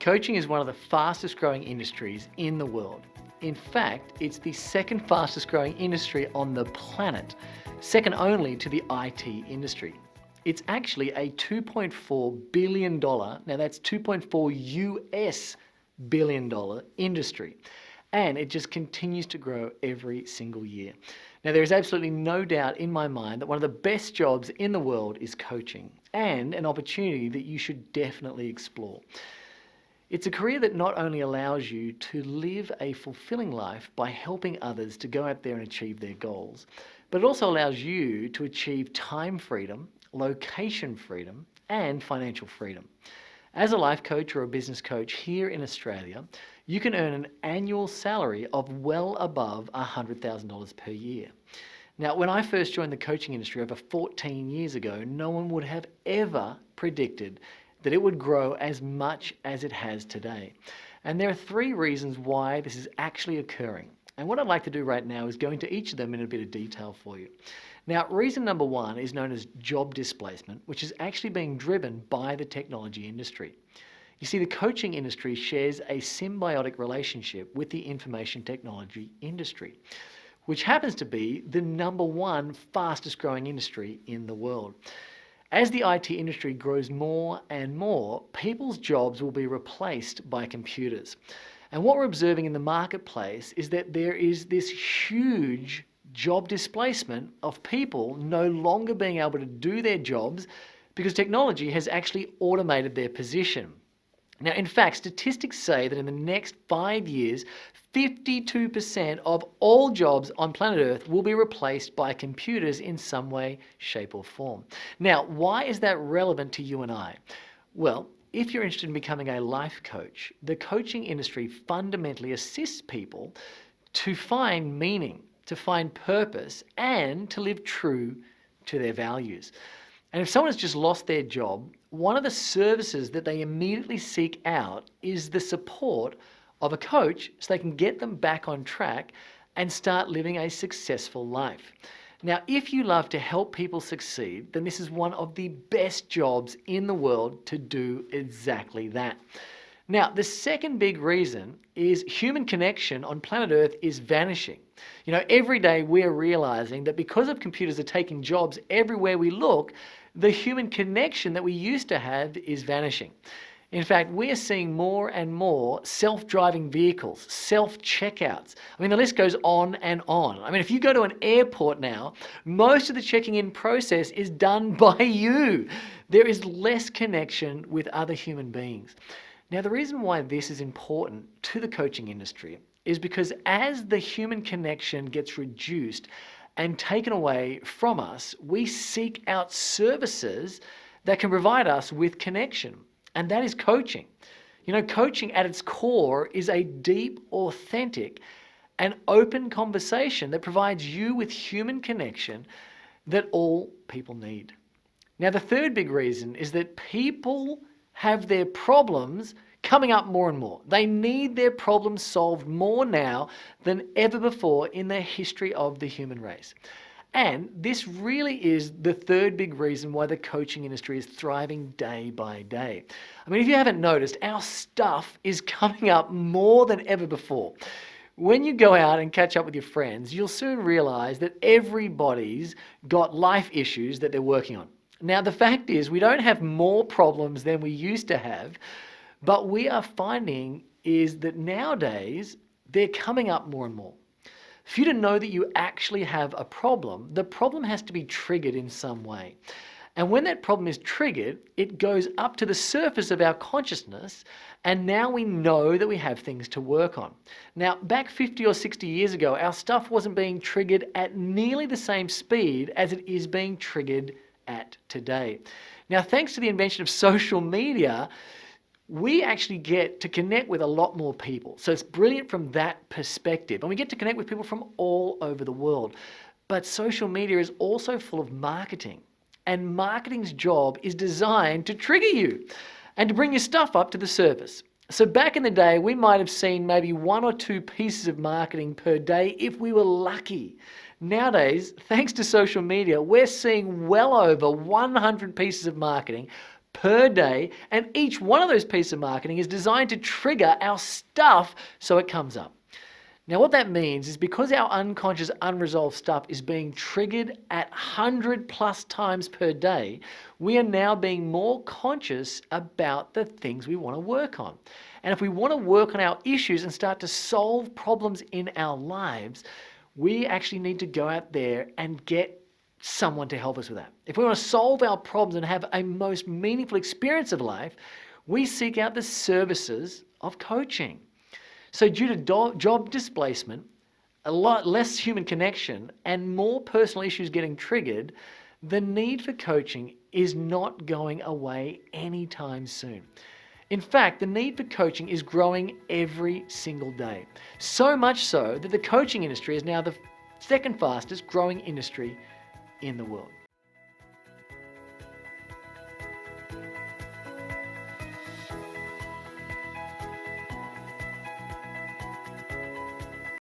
Coaching is one of the fastest growing industries in the world. In fact, it's the second fastest growing industry on the planet, second only to the IT industry. It's actually a $2.4 billion, now that's 2.4 US billion dollar industry. And it just continues to grow every single year. Now, there is absolutely no doubt in my mind that one of the best jobs in the world is coaching, and an opportunity that you should definitely explore. It's a career that not only allows you to live a fulfilling life by helping others to go out there and achieve their goals, but it also allows you to achieve time freedom, location freedom, and financial freedom. As a life coach or a business coach here in Australia, you can earn an annual salary of well above $100,000 per year. Now, when I first joined the coaching industry over 14 years ago, no one would have ever predicted that it would grow as much as it has today. And there are three reasons why this is actually occurring. And what I'd like to do right now is go into each of them in a bit of detail for you. Now, reason number one is known as job displacement, which is actually being driven by the technology industry. You see, the coaching industry shares a symbiotic relationship with the information technology industry, which happens to be the number one fastest growing industry in the world. As the IT industry grows more and more, people's jobs will be replaced by computers. And what we're observing in the marketplace is that there is this huge job displacement of people no longer being able to do their jobs because technology has actually automated their position. Now, in fact, statistics say that in the next 5 years, 52% of all jobs on planet Earth will be replaced by computers in some way, shape, or form. Now, why is that relevant to you and I? Well, if you're interested in becoming a life coach, the coaching industry fundamentally assists people to find meaning, to find purpose, and to live true to their values. And if someone has just lost their job, one of the services that they immediately seek out is the support of a coach so they can get them back on track and start living a successful life. Now, if you love to help people succeed, then this is one of the best jobs in the world to do exactly that. Now, the second big reason is human connection on planet Earth is vanishing. You know, every day we're realizing that because of computers are taking jobs everywhere we look, the human connection that we used to have is vanishing. In fact, we are seeing more and more self-driving vehicles, self-checkouts. I mean, the list goes on and on. I mean, if you go to an airport now, most of the checking in process is done by you. There is less connection with other human beings. Now, the reason why this is important to the coaching industry is because as the human connection gets reduced and taken away from us, we seek out services that can provide us with connection. And that is coaching. You know, coaching at its core is a deep, authentic, and open conversation that provides you with human connection that all people need. Now, the third big reason is that people have their problems coming up more and more. They need their problems solved more now than ever before in the history of the human race. And this really is the third big reason why the coaching industry is thriving day by day. I mean, if you haven't noticed, our stuff is coming up more than ever before. When you go out and catch up with your friends, you'll soon realize that everybody's got life issues that they're working on. Now, the fact is, we don't have more problems than we used to have, but we are finding is that nowadays they're coming up more and more. For you to know that you actually have a problem, the problem has to be triggered in some way. And when that problem is triggered, it goes up to the surface of our consciousness, and now we know that we have things to work on. Now, back 50 or 60 years ago, our stuff wasn't being triggered at nearly the same speed as it is being triggered at today. Now, thanks to the invention of social media, we actually get to connect with a lot more people. So it's brilliant from that perspective. And we get to connect with people from all over the world. But social media is also full of marketing. And marketing's job is designed to trigger you and to bring your stuff up to the surface. So back in the day, we might have seen maybe 1 or 2 pieces of marketing per day if we were lucky. Nowadays, thanks to social media, we're seeing well over 100 pieces of marketing per day, and each one of those pieces of marketing is designed to trigger our stuff so it comes up. Now what that means is because our unconscious unresolved stuff is being triggered at 100+ times per day, we are now being more conscious about the things we want to work on. And if we want to work on our issues and start to solve problems in our lives, we actually need to go out there and get someone to help us with that. If we want to solve our problems and have a most meaningful experience of life, we seek out the services of coaching. So due to job displacement, a lot less human connection, and more personal issues getting triggered, the need for coaching is not going away anytime soon. In fact, the need for coaching is growing every single day. So much so that the coaching industry is now the second fastest growing industry in the world.